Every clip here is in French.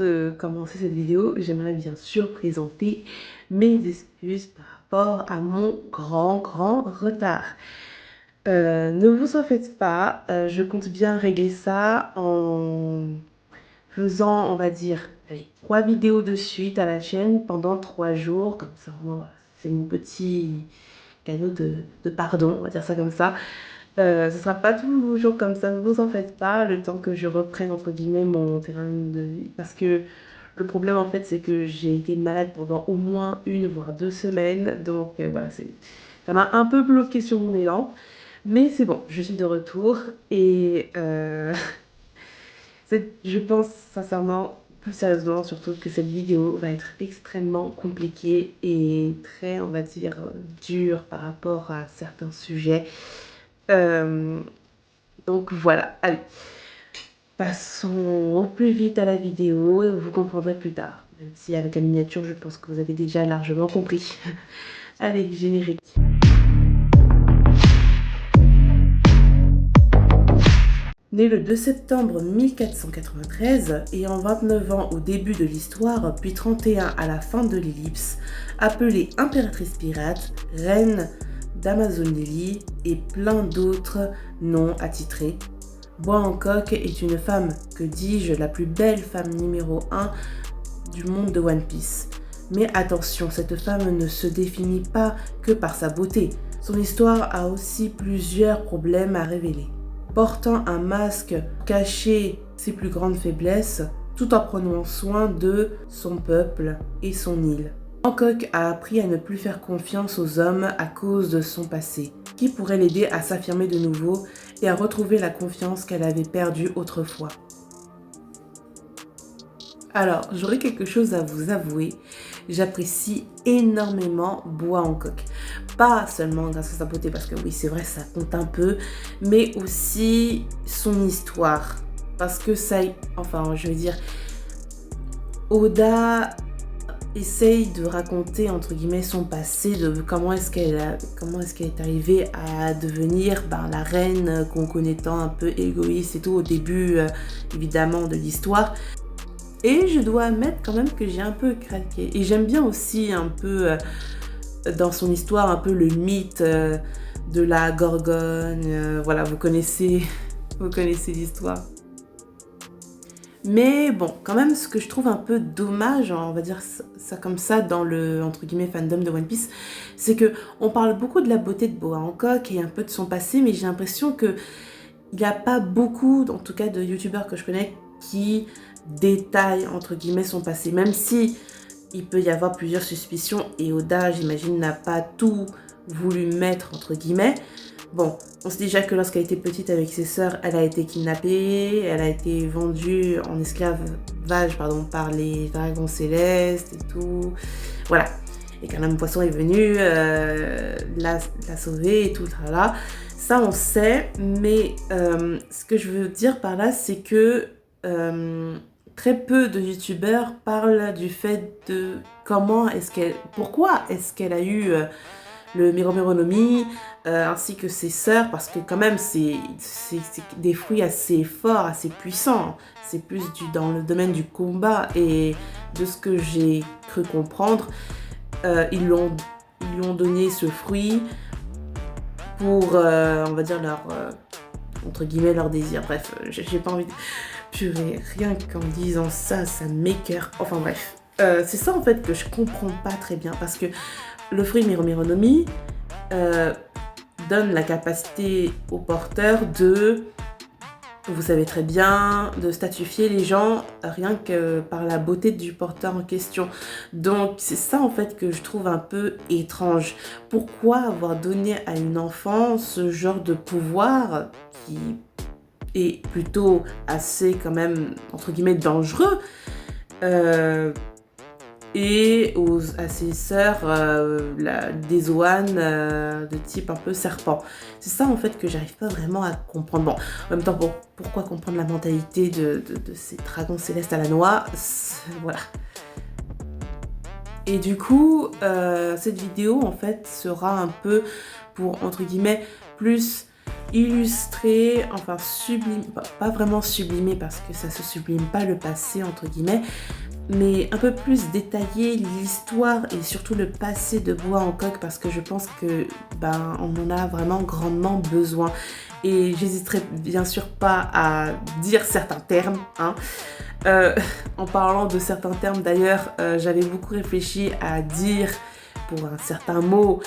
de commencer cette vidéo, j'aimerais bien sûr présenter mes excuses par rapport à mon grand retard. Ne vous en faites pas, je compte bien régler ça en faisant, on va dire, allez, 3 vidéos de suite à la chaîne pendant 3 jours. Comme ça, moi, c'est mon petit cadeau de pardon, on va dire ça comme ça. Ce sera pas toujours comme ça, ne vous en faites pas, le temps que je reprenne entre guillemets mon terrain de vie. Parce que le problème en fait, c'est que j'ai été malade pendant au moins 1 voire 2 semaines. Donc voilà, ça m'a un peu bloqué sur mon élan. Mais c'est bon, je suis de retour et je pense sincèrement, plus sérieusement surtout, que cette vidéo va être extrêmement compliquée et très, on va dire, dure par rapport à certains sujets. Donc voilà, allez, passons au plus vite à la vidéo et vous comprendrez plus tard. Même si avec la miniature, je pense que vous avez déjà largement compris. Allez, générique. Né le 2 septembre 1493, ayant 29 ans au début de l'histoire, puis 31 à la fin de l'ellipse, appelée impératrice pirate, reine d'Amazonie et plein d'autres noms attitrés, Bois Hancock est une femme, que dis-je, la plus belle femme numéro 1 du monde de One Piece. Mais attention, cette femme ne se définit pas que par sa beauté. Son histoire a aussi plusieurs problèmes à révéler. Portant un masque pour cacher ses plus grandes faiblesses, tout en prenant soin de son peuple et son île. Hancock a appris à ne plus faire confiance aux hommes à cause de son passé, qui pourrait l'aider à s'affirmer de nouveau et à retrouver la confiance qu'elle avait perdue autrefois. Alors, j'aurais quelque chose à vous avouer. J'apprécie énormément Bois Hancock. Pas seulement grâce à sa beauté, parce que oui, c'est vrai, ça compte un peu, mais aussi son histoire. Parce que ça, enfin, je veux dire, Oda essaye de raconter entre guillemets son passé, de comment est-ce qu'elle est arrivée à devenir la reine qu'on connaît tant, un peu égoïste et tout au début évidemment de l'histoire. Et je dois admettre quand même que j'ai un peu craqué. Et j'aime bien aussi un peu dans son histoire un peu le mythe de la Gorgone. Voilà, vous connaissez l'histoire. Mais bon, quand même, ce que je trouve un peu dommage, on va dire ça comme ça, dans le, entre guillemets, fandom de One Piece, c'est que on parle beaucoup de la beauté de Boa Hancock et un peu de son passé, mais j'ai l'impression que il n'y a pas beaucoup, en tout cas de youtubeurs que je connais, qui détaillent, entre guillemets, son passé. Même si il peut y avoir plusieurs suspicions, et Oda, j'imagine, n'a pas tout voulu mettre, entre guillemets. Bon, on sait déjà que lorsqu'elle était petite avec ses sœurs, elle a été kidnappée, elle a été vendue en esclavage par les dragons célestes et tout. Voilà. Et qu'un homme poisson est venu la sauver et tout, là. Ça, on sait, mais ce que je veux dire par là, c'est que très peu de youtubeurs parlent du fait de pourquoi est-ce qu'elle a eu le Miro Miro no Mi, ainsi que ses sœurs, parce que quand même c'est des fruits assez forts, assez puissants. C'est plus dans le domaine du combat, et de ce que j'ai cru comprendre, ils lui ont donné ce fruit pour, on va dire, entre guillemets, leur désir. Bref, j'ai pas envie de... Purée, rien qu'en disant ça, ça m'écoeure. Enfin bref, c'est ça en fait que je comprends pas très bien, parce que le fruit Miro Miro no Mi donne la capacité au porteur de, vous savez très bien, de statifier les gens rien que par la beauté du porteur en question. Donc c'est ça en fait que je trouve un peu étrange. Pourquoi avoir donné à une enfant ce genre de pouvoir qui est plutôt assez quand même entre guillemets dangereux, et à ses sœurs des Zoan de type un peu serpent. C'est ça en fait que j'arrive pas vraiment à comprendre. Bon, en même temps, pourquoi comprendre la mentalité de ces dragons célestes à la noix, voilà. Et du coup, cette vidéo en fait sera un peu pour, entre guillemets, plus illustrer, enfin sublimer, pas vraiment sublimer parce que ça se sublime pas le passé entre guillemets, mais un peu plus détailler l'histoire et surtout le passé de Boa Hancock parce que je pense que on en a vraiment grandement besoin. Et j'hésiterai bien sûr pas à dire certains termes, hein. En parlant de certains termes d'ailleurs, j'avais beaucoup réfléchi à dire pour un certain mot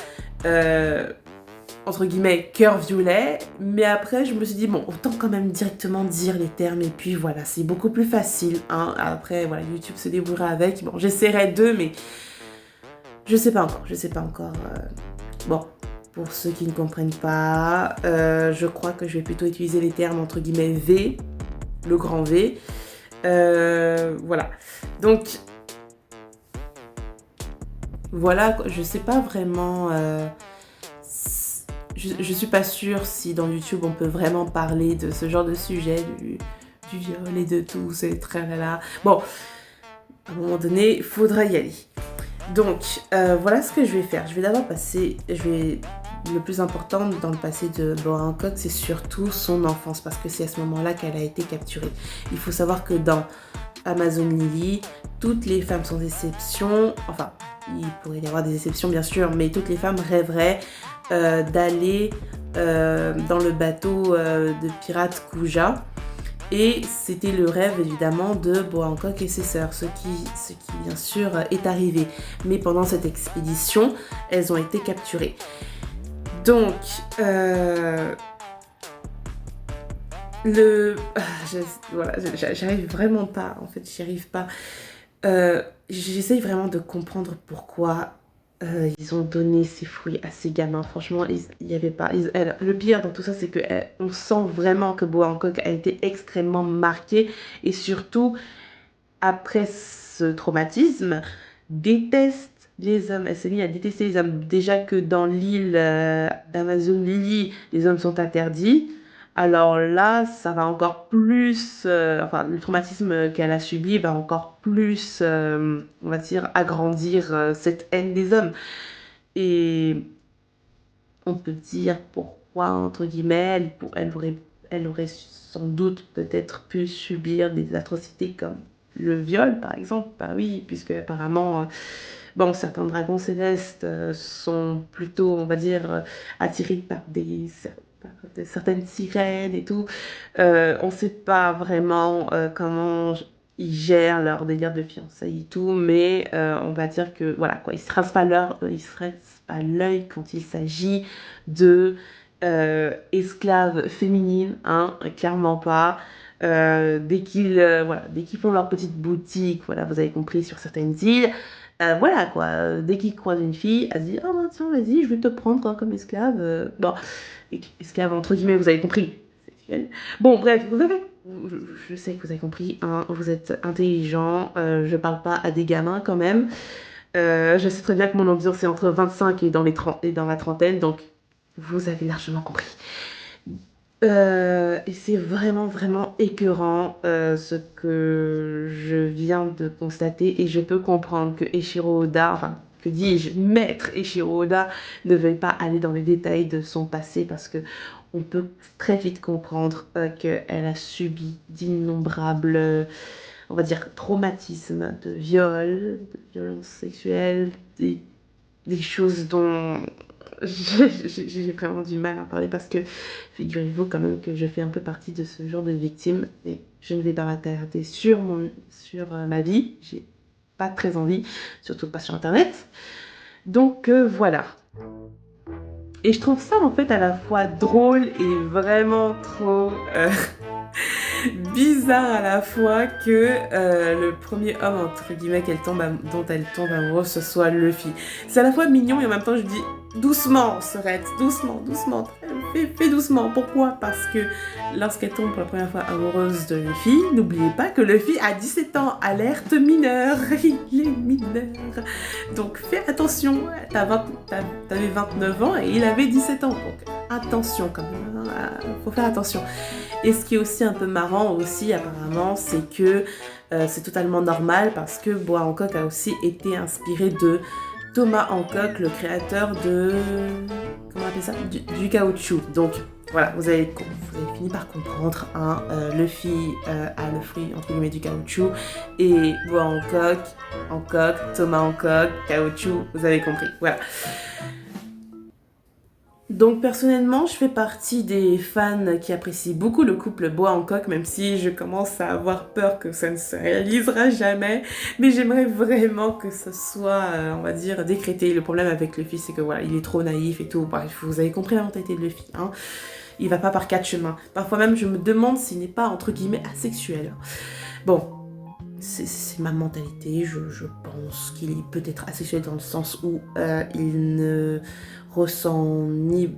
entre guillemets cœur violet, mais après je me suis dit bon, autant quand même directement dire les termes et puis voilà, c'est beaucoup plus facile, hein. Après voilà, YouTube se débrouillera avec. Bon, j'essaierai d'eux, mais je sais pas encore. Bon, pour ceux qui ne comprennent pas, je crois que je vais plutôt utiliser les termes entre guillemets V, le grand V. Voilà. Donc voilà, je sais pas vraiment. Je suis pas sûre si dans YouTube on peut vraiment parler de ce genre de sujet, du viol et de tout, c'est très là. Bon, à un moment donné, il faudra y aller. Donc, voilà ce que je vais faire. Je vais d'abord le plus important dans le passé de Boa Hancock, c'est surtout son enfance, parce que c'est à ce moment-là qu'elle a été capturée. Il faut savoir que dans Amazon Lily, toutes les femmes sans exception, enfin, il pourrait y avoir des exceptions bien sûr, mais toutes les femmes rêveraient d'aller dans le bateau de pirate Kuja. Et c'était le rêve évidemment de Boa Hancock et ses sœurs, ce qui bien sûr est arrivé. Mais pendant cette expédition, elles ont été capturées. Donc, j'arrive vraiment pas, en fait, j'y arrive pas. J'essaye vraiment de comprendre pourquoi ils ont donné ces fruits à ces gamins. Franchement, il y avait pas. Le pire dans tout ça, c'est que on sent vraiment que Boa Hancock a été extrêmement marqué et surtout après ce traumatisme, déteste les hommes. Elle s'est mise à détester les hommes. Déjà que dans l'île d'Amazon Lily, les hommes sont interdits. Alors là, ça va encore plus, enfin, le traumatisme qu'elle a subi va encore plus, on va dire, agrandir cette haine des hommes. Et on peut dire pourquoi, entre guillemets, elle aurait sans doute peut-être pu subir des atrocités comme le viol, par exemple. Bah oui, puisque apparemment, bon, certains dragons célestes sont plutôt, on va dire, attirés par certaines sirènes et tout. On ne sait pas vraiment comment ils gèrent leur délire de fiançailles et tout, mais on va dire que voilà quoi, ils se rasent pas l'œil quand il s'agit de esclaves féminines, hein, clairement pas. Dès qu'ils font leur petite boutique, voilà, vous avez compris, sur certaines îles, voilà quoi, dès qu'ils croisent une fille, elle se dit oh ben tiens vas-y je vais te prendre comme esclave, bon, esclave entre guillemets, vous avez compris, sexuel. Bon bref, je sais que vous avez compris, hein, vous êtes intelligent, je parle pas à des gamins quand même. Je sais très bien que mon ambiance est entre 25 et dans la trentaine, donc vous avez largement compris. Et c'est vraiment, vraiment écœurant ce que je viens de constater, et je peux comprendre que Eiichiro Oda, enfin, que dis-je, maître Eiichiro Oda, ne veuille pas aller dans les détails de son passé parce que on peut très vite comprendre qu'elle a subi d'innombrables, on va dire, traumatismes de viol, de violences sexuelles, des choses dont j'ai vraiment du mal à parler parce que figurez-vous quand même que je fais un peu partie de ce genre de victime et je ne vais pas m'attarder sur ma vie, j'ai pas très envie, surtout pas sur internet. Donc voilà. Et je trouve ça en fait à la fois drôle et vraiment trop bizarre à la fois que le premier homme entre guillemets dont elle tombe amoureuse ce soit Luffy. C'est à la fois mignon et en même temps je dis doucement Sorette, doucement, fais doucement. Pourquoi? Parce que lorsqu'elle tombe pour la première fois amoureuse de Luffy, n'oubliez pas que Luffy a 17 ans, alerte mineur, il est mineur. Donc fais attention, t'avais 29 ans et il avait 17 ans, donc attention quand même, faut faire attention. Et ce qui est aussi un peu marrant aussi apparemment, c'est que c'est totalement normal parce que Boa Hancock a aussi été inspiré de Thomas Hancock, le créateur de... comment on appelle ça, du caoutchouc. Donc voilà, vous avez fini par comprendre, hein, Luffy a le fruit entre guillemets du caoutchouc et Boa en coque, Thomas en coque, caoutchouc, vous avez compris, voilà. Donc personnellement, je fais partie des fans qui apprécient beaucoup le couple Boa Hancock, même si je commence à avoir peur que ça ne se réalisera jamais. Mais j'aimerais vraiment que ce soit, on va dire, décrété. Le problème avec Luffy, c'est que voilà, il est trop naïf et tout. Bref, vous avez compris la mentalité de Luffy, hein. Il va pas par quatre chemins. Parfois même, je me demande s'il n'est pas, entre guillemets, asexuel. Bon, c'est ma mentalité. Je pense qu'il est peut-être asexuel dans le sens où il ne ressent ni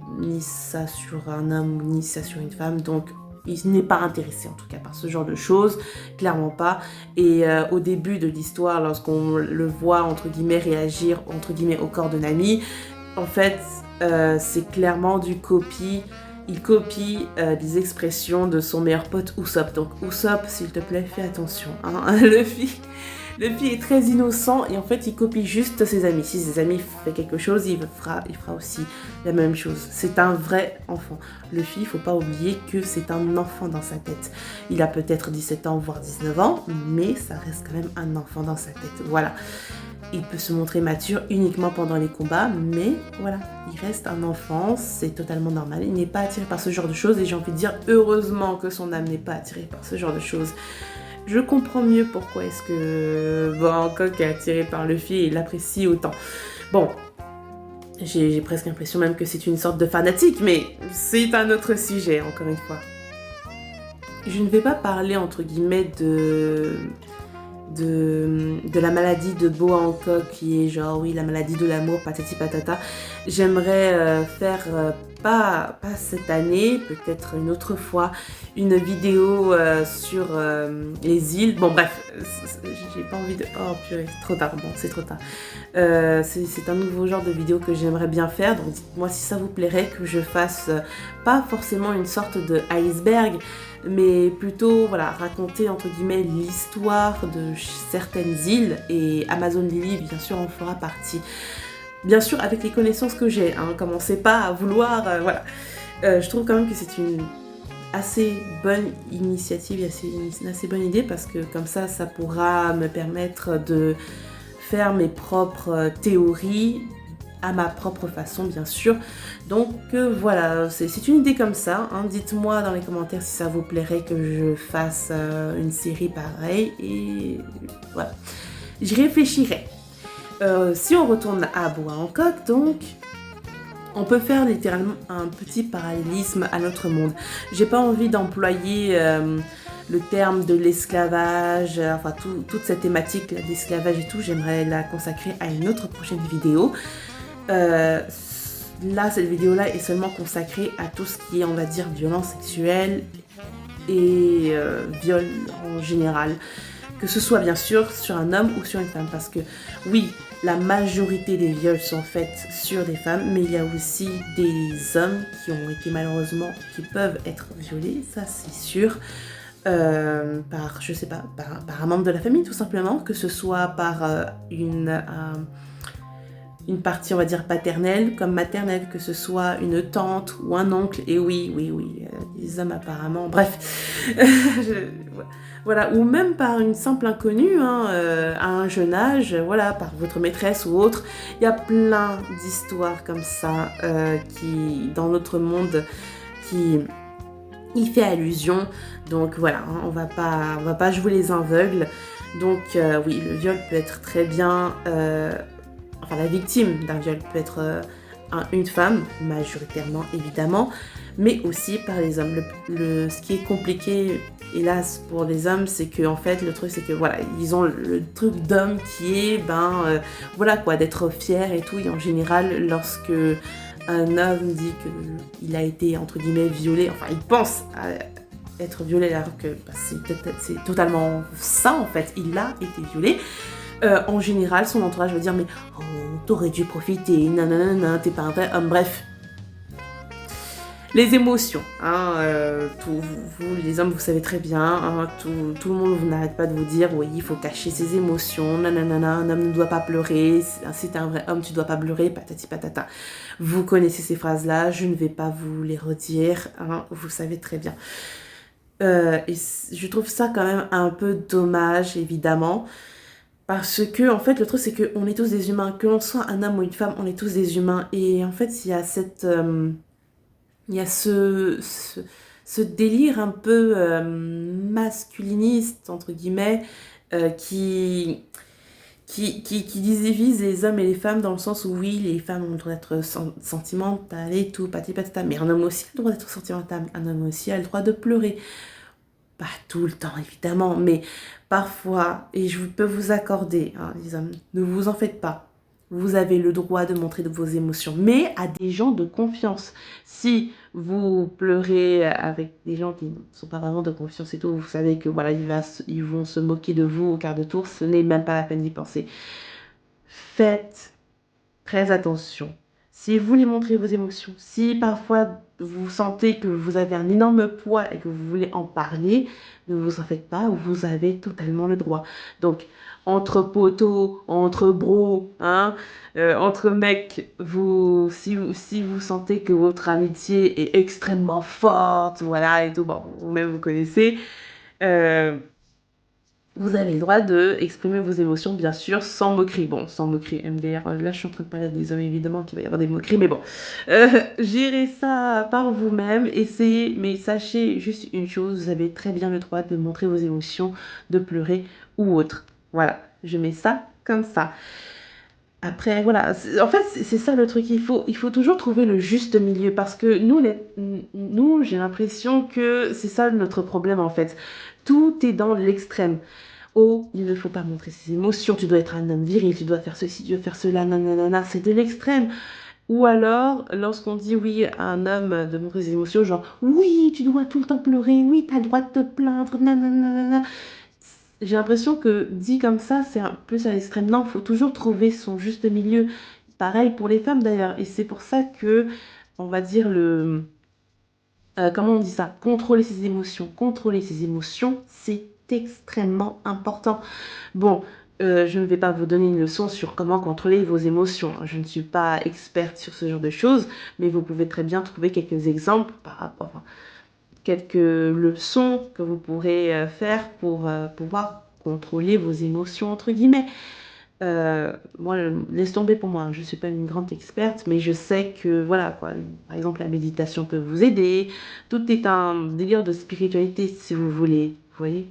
ça sur un homme, ni ça sur une femme. Donc, il n'est pas intéressé, en tout cas, par ce genre de choses. Clairement pas. Et au début de l'histoire, lorsqu'on le voit, entre guillemets, réagir, entre guillemets, au corps de Nami, en fait, c'est clairement du copie. Il copie des expressions de son meilleur pote Usopp. Donc Usopp, s'il te plaît, fais attention, hein. Luffy est très innocent et en fait, il copie juste ses amis. Si ses amis font quelque chose, il fera aussi la même chose. C'est un vrai enfant. Luffy, il faut pas oublier que c'est un enfant dans sa tête. Il a peut-être 17 ans, voire 19 ans, mais ça reste quand même un enfant dans sa tête. Voilà. Il peut se montrer mature uniquement pendant les combats, mais voilà, il reste un enfant, c'est totalement normal. Il n'est pas attiré par ce genre de choses et j'ai envie de dire heureusement que son âme n'est pas attirée par ce genre de choses. Je comprends mieux pourquoi est-ce que Hancock est attiré par Luffy et l'apprécie autant. Bon, j'ai presque l'impression même que c'est une sorte de fanatique, mais c'est un autre sujet, encore une fois. Je ne vais pas parler, entre guillemets, de la maladie de Boa Hancock qui est genre oui la maladie de l'amour patati patata. J'aimerais faire pas cette année, peut-être une autre fois, une vidéo sur les îles. Bon bref, j'ai pas envie de... Oh purée, c'est trop tard, bon c'est trop tard. C'est un nouveau genre de vidéo que j'aimerais bien faire, donc dites-moi si ça vous plairait que je fasse pas forcément une sorte de iceberg, mais plutôt voilà, raconter entre guillemets l'histoire de certaines îles, et Amazon Lily bien sûr en fera partie. Bien sûr avec les connaissances que j'ai, hein, commencez pas à vouloir, voilà. Je trouve quand même que c'est une assez bonne initiative, une assez bonne idée, parce que comme ça pourra me permettre de faire mes propres théories à ma propre façon bien sûr. Donc voilà, c'est une idée comme ça, hein. Dites-moi dans les commentaires si ça vous plairait que je fasse une série pareille et voilà, j'y réfléchirai. Si on retourne à Boa Hancock, donc on peut faire littéralement un petit parallélisme à notre monde. J'ai pas envie d'employer le terme de l'esclavage, enfin toute cette thématique d'esclavage et tout, j'aimerais la consacrer à une autre prochaine vidéo. Là, cette vidéo-là est seulement consacrée à tout ce qui est, on va dire, violence sexuelle et viol en général. Que ce soit bien sûr sur un homme ou sur une femme, parce que oui, la majorité des viols sont faites sur des femmes, mais il y a aussi des hommes qui ont été malheureusement, qui peuvent être violés, ça c'est sûr, par, je sais pas, par un membre de la famille tout simplement, que ce soit par une partie, on va dire, paternelle comme maternelle, que ce soit une tante ou un oncle, et oui, les hommes apparemment, bref, voilà, ou même par une simple inconnue, hein, à un jeune âge, voilà, par votre maîtresse ou autre. Il y a plein d'histoires comme ça qui, dans notre monde, qui y fait allusion. Donc voilà, hein, on va pas jouer les aveugles. Donc oui, le viol peut être très bien... Enfin, la victime d'un viol peut être une femme, majoritairement évidemment, mais aussi par les hommes. Ce qui est compliqué, hélas, pour les hommes, c'est que en fait, le truc, c'est que voilà, ils ont le truc d'homme qui est, voilà quoi, d'être fier et tout. Et en général, lorsque un homme dit qu'il a été, entre guillemets, violé, enfin, il pense à être violé alors que c'est totalement ça, en fait, il a été violé. En général, son entourage va dire mais t'aurais dû profiter, nanana, t'es pas un vrai homme, bref. Les émotions, hein, vous, les hommes, vous savez très bien, hein, tout le monde vous n'arrête pas de vous dire, oui, il faut cacher ses émotions, nanana, un homme ne doit pas pleurer, si t'es un vrai homme, tu dois pas pleurer, patati patata. Vous connaissez ces phrases-là, je ne vais pas vous les redire, hein, vous savez très bien. Et je trouve ça quand même un peu dommage, évidemment, parce que, en fait, le truc, c'est qu'on est tous des humains, que l'on soit un homme ou une femme, on est tous des humains, et en fait, il y a il y a ce délire un peu masculiniste, entre guillemets, qui divise les hommes et les femmes dans le sens où, oui, les femmes ont le droit d'être sentimentales et tout, pati patata, mais un homme aussi a le droit d'être sentimental, un homme aussi a le droit de pleurer. Pas tout le temps, évidemment, mais parfois, et je peux vous accorder, hein, les hommes, ne vous en faites pas. Vous avez le droit de montrer de vos émotions, mais à des gens de confiance. Si vous pleurez avec des gens qui ne sont pas vraiment de confiance et tout, vous savez que voilà, ils vont se moquer de vous au quart de tour, ce n'est même pas la peine d'y penser. Faites très attention. Si vous voulez montrer vos émotions, si parfois vous sentez que vous avez un énorme poids et que vous voulez en parler, ne vous en faites pas, vous avez totalement le droit. Donc, entre potos, entre bros, hein, entre mecs, si vous sentez que votre amitié est extrêmement forte, voilà, et tout, bon, vous-même vous connaissez, euh, vous avez le droit de exprimer vos émotions, bien sûr, sans moquerie. Bon, sans moquerie, MDR, là je suis en train de parler des hommes, évidemment, qu'il va y avoir des moqueries, mais bon. Gérez ça par vous-même, essayez, mais sachez juste une chose, vous avez très bien le droit de montrer vos émotions, de pleurer ou autre. Voilà, je mets ça comme ça. Après, voilà, en fait, c'est ça le truc, il faut toujours trouver le juste milieu, parce que nous j'ai l'impression que c'est ça notre problème, en fait. Tout est dans l'extrême. Oh, il ne faut pas montrer ses émotions, tu dois être un homme viril, tu dois faire ceci, tu dois faire cela, nanana, c'est de l'extrême. Ou alors, lorsqu'on dit oui à un homme de montrer ses émotions, genre oui, tu dois tout le temps pleurer, oui, t'as le droit de te plaindre, nanana. J'ai l'impression que dit comme ça, c'est un peu à l'extrême. Non, il faut toujours trouver son juste milieu. Pareil pour les femmes d'ailleurs. Et c'est pour ça que, on va dire, comment on dit ça? Contrôler ses émotions, c'est extrêmement important. Bon, je ne vais pas vous donner une leçon sur comment contrôler vos émotions. Je ne suis pas experte sur ce genre de choses, mais vous pouvez très bien trouver quelques exemples par rapport, enfin, quelques leçons que vous pourrez faire pour pouvoir contrôler vos émotions, entre guillemets. Moi, laisse tomber pour moi, je ne suis pas une grande experte, mais je sais que, voilà, quoi, par exemple, la méditation peut vous aider. Tout est un délire de spiritualité, si vous voulez, vous voyez.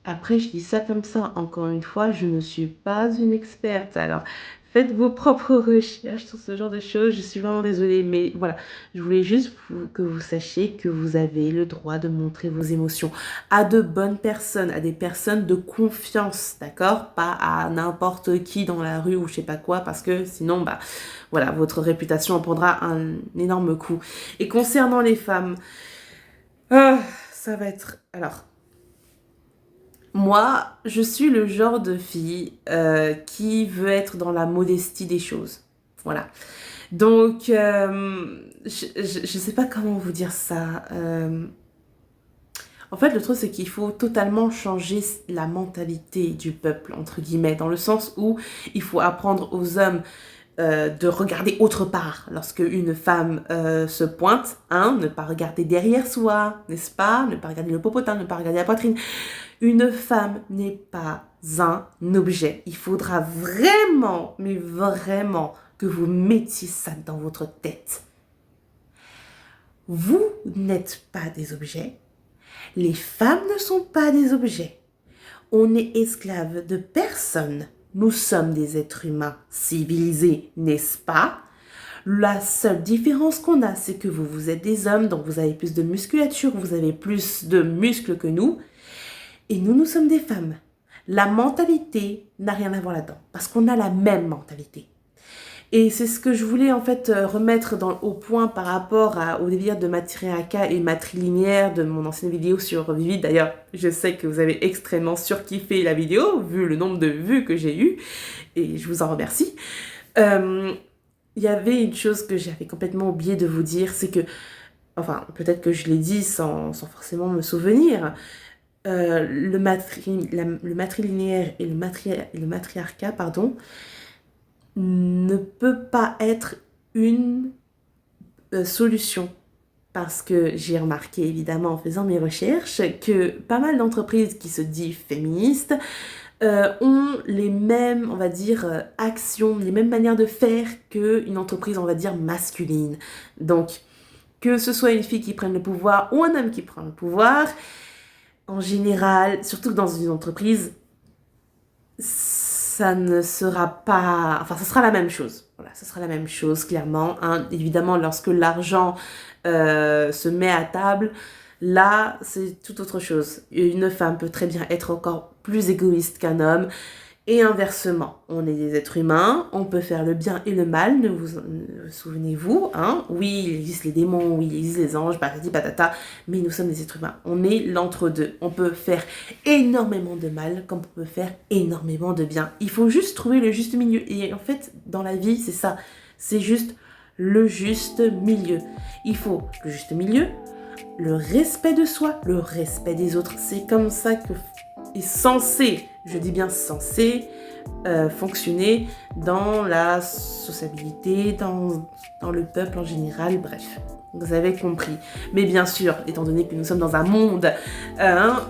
Après, je dis ça comme ça, encore une fois, je ne suis pas une experte. Alors, faites vos propres recherches sur ce genre de choses. Je suis vraiment désolée, mais voilà, je voulais juste que vous sachiez que vous avez le droit de montrer vos émotions à de bonnes personnes, à des personnes de confiance, d'accord? Pas à n'importe qui dans la rue ou je sais pas quoi, parce que sinon, bah, voilà, votre réputation en prendra un énorme coup. Et concernant les femmes, ça va être... Alors... Moi, je suis le genre de fille qui veut être dans la modestie des choses. Voilà. Donc, je sais pas comment vous dire ça. En fait, le truc, c'est qu'il faut totalement changer la mentalité du peuple, entre guillemets, dans le sens où il faut apprendre aux hommes de regarder autre part lorsque une femme se pointe, hein, ne pas regarder derrière soi, n'est-ce pas? Ne pas regarder le popotin, ne pas regarder la poitrine. Une femme n'est pas un objet. Il faudra vraiment, mais vraiment, que vous mettiez ça dans votre tête. Vous n'êtes pas des objets. Les femmes ne sont pas des objets. On est esclave de personne. Nous sommes des êtres humains civilisés, n'est-ce pas? La seule différence qu'on a, c'est que vous êtes des hommes, donc vous avez plus de musculature, vous avez plus de muscles que nous. Et nous sommes des femmes. La mentalité n'a rien à voir là-dedans, parce qu'on a la même mentalité. Et c'est ce que je voulais en fait remettre au point par rapport au délire de matriarcat et matrilinéaire de mon ancienne vidéo sur Vivid. D'ailleurs, je sais que vous avez extrêmement surkiffé la vidéo, vu le nombre de vues que j'ai eu, et je vous en remercie. il y avait une chose que j'avais complètement oublié de vous dire, c'est que, enfin, peut-être que je l'ai dit sans forcément me souvenir, le matrilinéaire et le matriarcat, pardon, ne peut pas être une solution. Parce que j'ai remarqué évidemment en faisant mes recherches que pas mal d'entreprises qui se disent féministes ont les mêmes, on va dire, actions, les mêmes manières de faire qu'une entreprise, on va dire, masculine. Donc, que ce soit une fille qui prenne le pouvoir ou un homme qui prend le pouvoir, en général, surtout dans une entreprise, ça ne sera pas... Enfin, ça sera la même chose. Voilà, ça sera la même chose, clairement. Hein. Évidemment, lorsque l'argent se met à table, là, c'est tout autre chose. Une femme peut très bien être encore plus égoïste qu'un homme. Et inversement, on est des êtres humains, on peut faire le bien et le mal, souvenez-vous, hein, oui, il existe les démons, oui, il existe les anges, patati patata, mais nous sommes des êtres humains, on est l'entre-deux, on peut faire énormément de mal, comme on peut faire énormément de bien. Il faut juste trouver le juste milieu, et en fait, dans la vie, c'est ça, c'est juste le juste milieu. Il faut le juste milieu, le respect de soi, le respect des autres, c'est comme ça que est censé, je dis bien censé, fonctionner dans la sociabilité, dans le peuple en général, bref. Vous avez compris. Mais bien sûr, étant donné que nous sommes dans un monde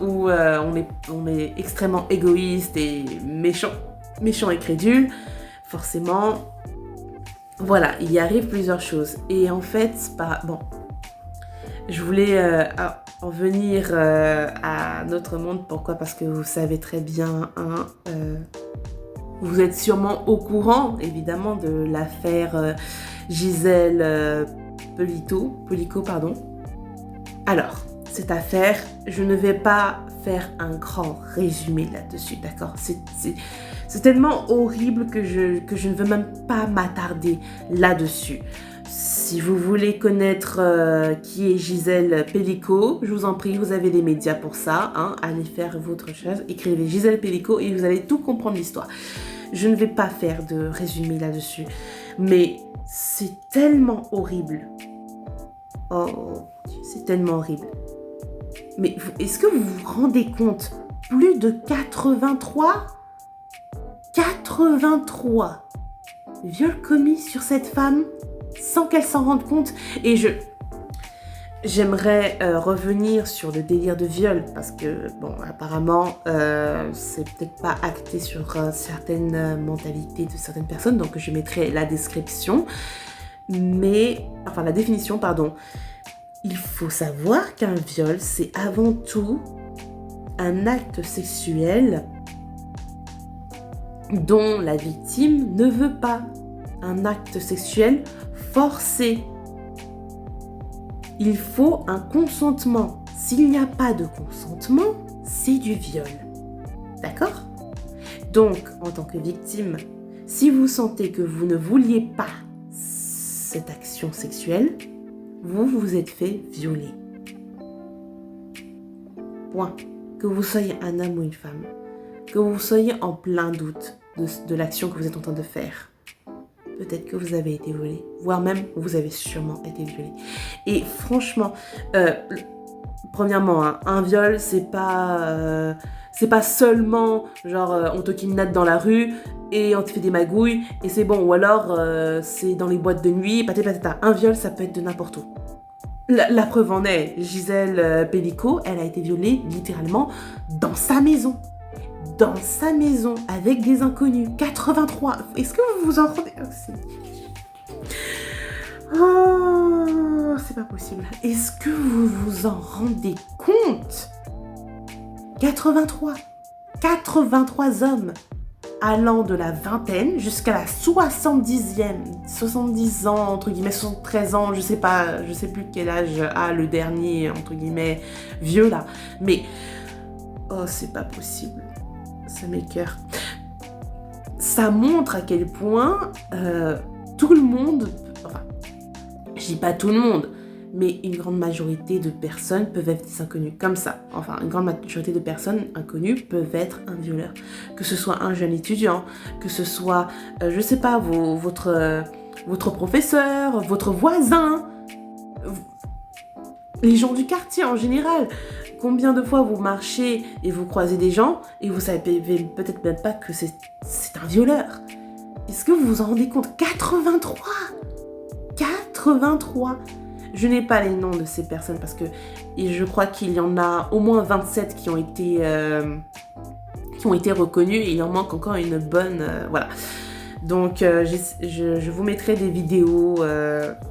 où on est extrêmement égoïste et méchant et crédule, forcément, voilà, il y arrive plusieurs choses. Et en fait, bon, je voulais en venir à notre monde. Pourquoi? Parce que vous savez très bien, vous êtes sûrement au courant, évidemment, de l'affaire Gisèle Pelicot, pardon. Alors, cette affaire, je ne vais pas faire un grand résumé là-dessus, d'accord? C'est tellement horrible que je ne veux même pas m'attarder là-dessus. Si vous voulez connaître qui est Gisèle Pelicot, je vous en prie, vous avez des médias pour ça. Hein, allez faire votre recherche, écrivez Gisèle Pelicot et vous allez tout comprendre l'histoire. Je ne vais pas faire de résumé là-dessus, mais c'est tellement horrible. Oh, c'est tellement horrible. Mais est-ce que vous vous rendez compte? Plus de 83 viols commis sur cette femme sans qu'elle s'en rende compte. Et j'aimerais revenir sur le délire de viol parce que, bon, apparemment, c'est peut-être pas acté sur certaines mentalités de certaines personnes, donc je mettrai la définition, pardon. Il faut savoir qu'un viol, c'est avant tout un acte sexuel dont la victime ne veut pas. Un acte sexuel forcé. Il faut un consentement. S'il n'y a pas de consentement, c'est du viol. D'accord? Donc, en tant que victime, si vous sentez que vous ne vouliez pas cette action sexuelle, vous vous êtes fait violer. Point. Que vous soyez un homme ou une femme, que vous soyez en plein doute de l'action que vous êtes en train de faire, peut-être que vous avez été violé, voire même vous avez sûrement été violé. Et franchement, premièrement, hein, un viol, c'est pas seulement genre on te kidnappe dans la rue et on te fait des magouilles et c'est bon, ou alors c'est dans les boîtes de nuit, patata. Un viol, ça peut être de n'importe où. La preuve en est, Gisèle Pelicot, elle a été violée littéralement dans sa maison. Dans sa maison, avec des inconnus. 83. Est-ce que vous vous en rendez... Oh, c'est pas possible. Est-ce que vous vous en rendez compte? 83 hommes allant de la vingtaine jusqu'à la 70 ans, entre guillemets, 73 ans, je sais plus quel âge a le dernier, entre guillemets, vieux là. Mais, oh, c'est pas possible. Ça m'écoeure. Ça montre à quel point tout le monde, enfin, je dis pas tout le monde, mais une grande majorité de personnes peuvent être des inconnus, comme ça. Enfin, une grande majorité de personnes inconnues peuvent être un violeur. Que ce soit un jeune étudiant, que ce soit, je sais pas, votre votre professeur, votre voisin, les gens du quartier en général. Combien de fois vous marchez et vous croisez des gens et vous savez peut-être même pas que c'est un violeur. Est-ce que vous vous en rendez compte? 83! 83! Je n'ai pas les noms de ces personnes parce que je crois qu'il y en a au moins 27 qui ont été reconnus et il en manque encore une bonne... voilà. Donc, je vous mettrai des vidéos,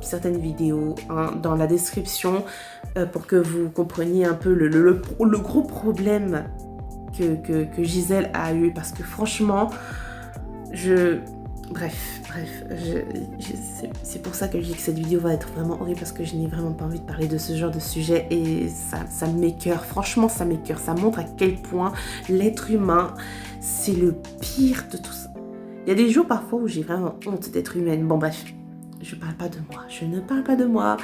certaines vidéos dans la description pour que vous compreniez un peu le gros problème que Gisèle a eu. Parce que franchement, Bref, c'est pour ça que je dis que cette vidéo va être vraiment horrible parce que je n'ai vraiment pas envie de parler de ce genre de sujet et ça m'écoeure. Franchement, ça m'écoeure. Ça montre à quel point l'être humain, c'est le pire de tout ça. Il y a des jours parfois où j'ai vraiment honte d'être humaine. Bon bref, je parle pas de moi. Je ne parle pas de moi.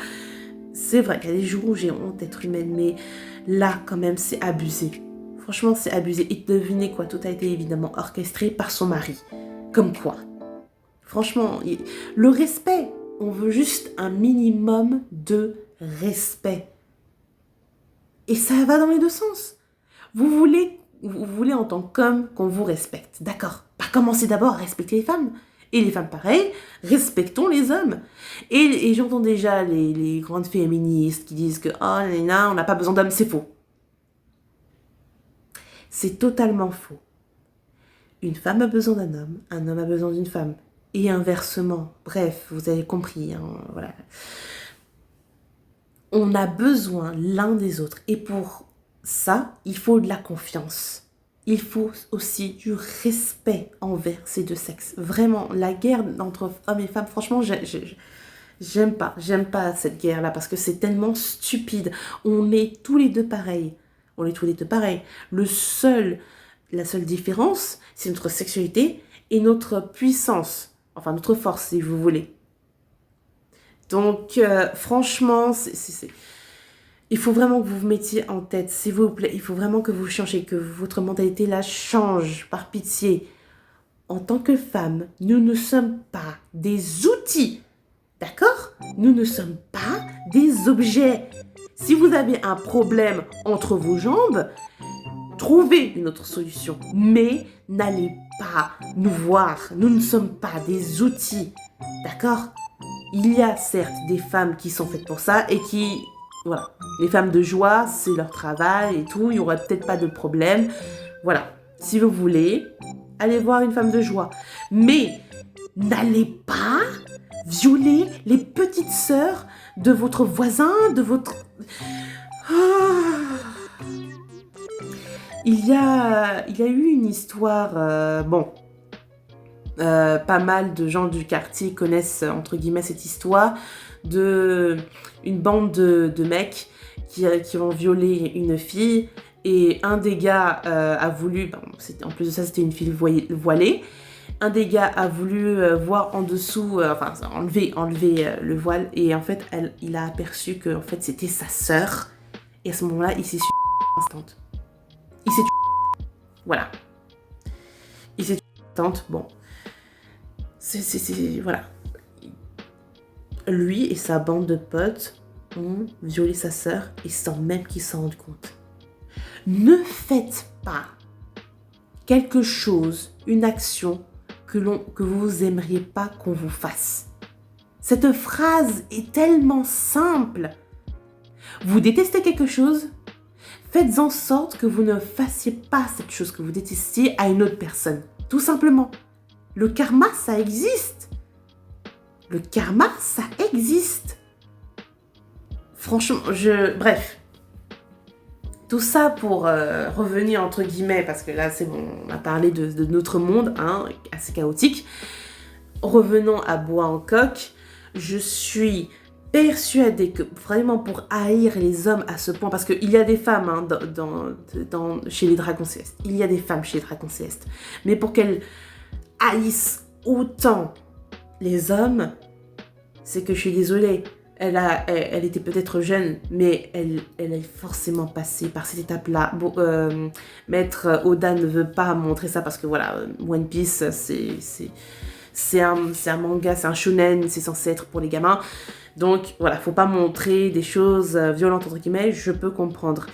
C'est vrai qu'il y a des jours où j'ai honte d'être humaine, mais là quand même c'est abusé. Franchement c'est abusé. Et devinez quoi, tout a été évidemment orchestré par son mari. Comme quoi. Franchement, le respect. On veut juste un minimum de respect. Et ça va dans les deux sens. Vous voulez en tant qu'homme qu'on vous respecte. D'accord. Bah, commencez d'abord à respecter les femmes. Et les femmes, pareil, respectons les hommes. Et j'entends déjà les grandes féministes qui disent que « Oh, on n'a pas besoin d'hommes », c'est faux. C'est totalement faux. Une femme a besoin d'un homme, un homme a besoin d'une femme. Et inversement. Bref, vous avez compris. Hein, voilà. On a besoin l'un des autres. Et pour ça, il faut de la confiance. Il faut aussi du respect envers ces deux sexes. Vraiment, la guerre entre hommes et femmes, franchement, j'aime pas cette guerre-là parce que c'est tellement stupide. On est tous les deux pareils. La seule différence, c'est notre sexualité et notre puissance. Enfin, notre force, si vous voulez. Donc, franchement, il faut vraiment que vous vous mettiez en tête, s'il vous plaît. Il faut vraiment que vous changiez, que votre mentalité là change, par pitié. En tant que femme, nous ne sommes pas des outils. D'accord? Nous ne sommes pas des objets. Si vous avez un problème entre vos jambes, trouvez une autre solution. Mais n'allez pas nous voir. Nous ne sommes pas des outils. D'accord? Il y a certes des femmes qui sont faites pour ça et qui... Voilà. Les femmes de joie, c'est leur travail et tout. Il n'y aurait peut-être pas de problème. Voilà. Si vous voulez, allez voir une femme de joie. Mais n'allez pas violer les petites sœurs de votre voisin, de votre... Il y a eu une histoire... pas mal de gens du quartier connaissent, entre guillemets, cette histoire de une bande de mecs qui ont violé une fille et un des gars a voulu, en plus de ça c'était une fille voilée, un des gars a voulu voir en dessous, enlever le voile et en fait il a aperçu que en fait c'était sa sœur et à ce moment-là il s'est instant. Il s'est voilà. Il s'est bon. Voilà. Lui et sa bande de potes ont violé sa sœur et sans même qu'ils s'en rendent compte. Ne faites pas quelque chose, une action que vous aimeriez pas qu'on vous fasse. Cette phrase est tellement simple. Vous détestez quelque chose, faites en sorte que vous ne fassiez pas cette chose que vous détestiez à une autre personne. Tout simplement. Le karma, ça existe. Le karma, ça existe. Franchement, bref. Tout ça pour revenir, entre guillemets, parce que là, c'est bon, on a parlé de notre monde, hein, assez chaotique. Revenons à Bois-en-Coque. Je suis persuadée que vraiment pour haïr les hommes à ce point, parce qu'il y a des femmes hein, chez les dragons célestes. Il y a des femmes chez les dragons célestes. Mais pour qu'elles haïssent autant les hommes, c'est que je suis désolée. Elle était peut-être jeune, mais elle est forcément passée par cette étape-là. Bon, Maître Oda ne veut pas montrer ça parce que voilà, One Piece, c'est un manga, c'est un shonen, c'est censé être pour les gamins. Donc voilà, faut pas montrer des choses violentes entre guillemets, je peux comprendre.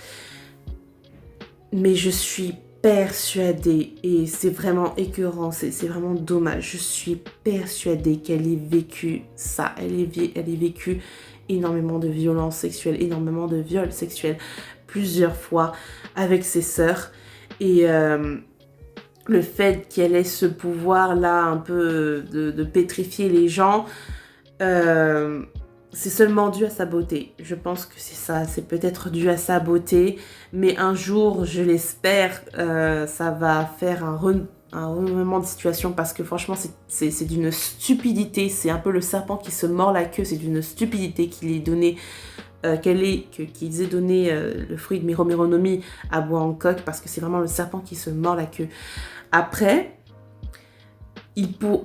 Mais je suis persuadée, et c'est vraiment écœurant, c'est vraiment dommage, je suis persuadée qu'elle ait vécu ça, elle ait vécu énormément de violences sexuelles, énormément de viols sexuels, plusieurs fois avec ses sœurs. Et le fait qu'elle ait ce pouvoir-là un peu de pétrifier les gens, c'est seulement dû à sa beauté. Je pense que c'est ça, c'est peut-être dû à sa beauté, mais un jour, je l'espère, ça va faire un renouvellement de situation parce que franchement, c'est d'une stupidité. C'est un peu le serpent qui se mord la queue, c'est d'une stupidité qu'il ait donné. Qu'ils aient donné le fruit de Miro Miro no Mi à Boa Hancock parce que c'est vraiment le serpent qui se mord la queue. Après,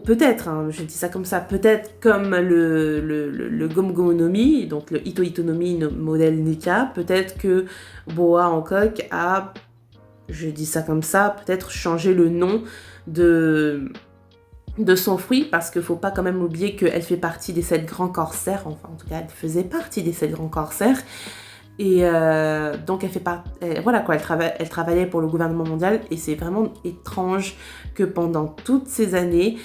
peut-être, hein, je dis ça comme ça, peut-être comme le Gomu Gomu no Mi, donc le Ito Ito no Mi no modèle Nika, peut-être que Boa Hancock a, je dis ça comme ça, peut-être changé le nom de son fruit, parce qu'il ne faut pas quand même oublier qu'elle fait partie des 7 grands corsaires, enfin en tout cas elle faisait partie des 7 grands corsaires, et donc elle travaillait pour le gouvernement mondial, et c'est vraiment étrange que pendant toutes ces années,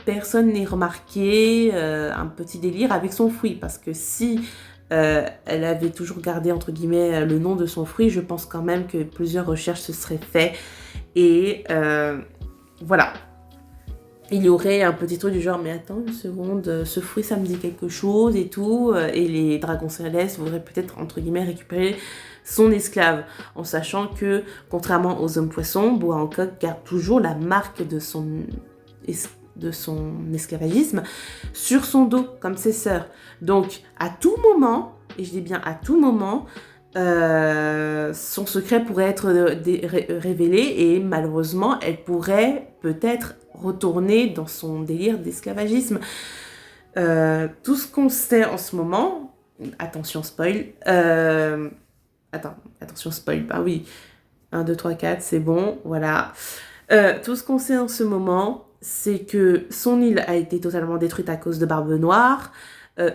personne n'ait remarqué un petit délire avec son fruit, parce que si elle avait toujours gardé entre guillemets le nom de son fruit, je pense quand même que plusieurs recherches se seraient faites, et voilà. Il y aurait un petit truc du genre, mais attends une seconde, ce fruit ça me dit quelque chose et tout, et les dragons célestes voudraient peut-être entre guillemets récupérer son esclave, en sachant que contrairement aux hommes poissons, Boa Hancock garde toujours la marque de son esclavagisme sur son dos, comme ses sœurs. Donc à tout moment, et je dis bien à tout moment, son secret pourrait être révélé, et malheureusement elle pourrait peut-être retourner dans son délire d'esclavagisme. Tout ce qu'on sait en ce moment, attention spoil, attention spoil, bah oui, 1, 2, 3, 4, c'est bon, voilà. Tout ce qu'on sait en ce moment, c'est que son île a été totalement détruite à cause de Barbe Noire.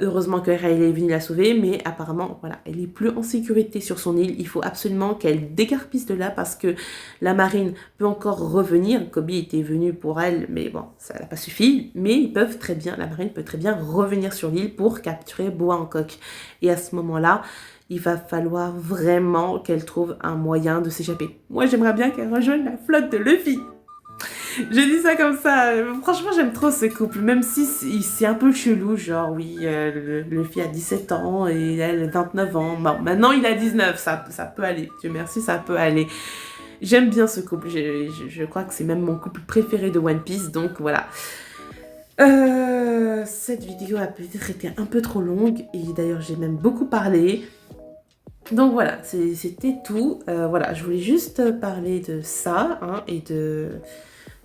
Heureusement que Riley est venue la sauver, mais apparemment, voilà, elle n'est plus en sécurité sur son île. Il faut absolument qu'elle décarpisse de là parce que la marine peut encore revenir. Kobe était venu pour elle, mais bon, ça n'a pas suffi. Mais la marine peut très bien revenir sur l'île pour capturer Boa Hancock. Et à ce moment-là, il va falloir vraiment qu'elle trouve un moyen de s'échapper. Moi, j'aimerais bien qu'elle rejoigne la flotte de Luffy. Je dis ça comme ça, franchement j'aime trop ce couple, même si c'est un peu chelou, genre oui, Luffy a 17 ans et elle 29 ans, bon maintenant il a 19, ça peut aller, Dieu merci, ça peut aller. J'aime bien ce couple, je crois que c'est même mon couple préféré de One Piece, donc voilà. Cette vidéo a peut-être été un peu trop longue, et d'ailleurs j'ai même beaucoup parlé. Donc voilà, c'était tout, voilà, je voulais juste parler de ça, hein, et de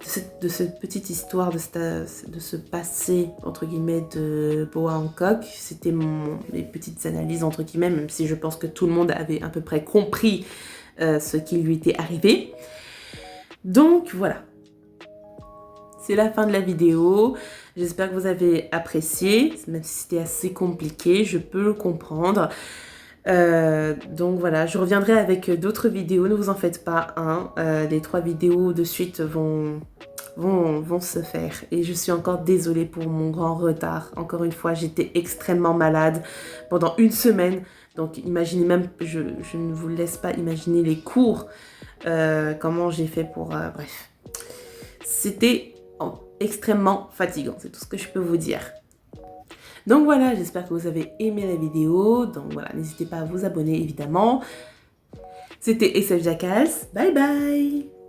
cette petite histoire, de ce passé, entre guillemets, de Boa Hancock. C'était mes petites analyses, entre guillemets, même si je pense que tout le monde avait à peu près compris ce qui lui était arrivé. Donc voilà, c'est la fin de la vidéo. J'espère que vous avez apprécié, même si c'était assez compliqué, je peux le comprendre. Donc voilà, je reviendrai avec d'autres vidéos, ne vous en faites pas, hein. Les 3 vidéos de suite vont se faire, et je suis encore désolée pour mon grand retard. Encore une fois, j'étais extrêmement malade pendant 1 semaine, donc imaginez même, je ne vous laisse pas imaginer les cours, comment j'ai fait pour... bref, c'était extrêmement fatigant, c'est tout ce que je peux vous dire. Donc voilà, j'espère que vous avez aimé la vidéo. Donc voilà, n'hésitez pas à vous abonner évidemment. C'était SF Jackals. Bye bye!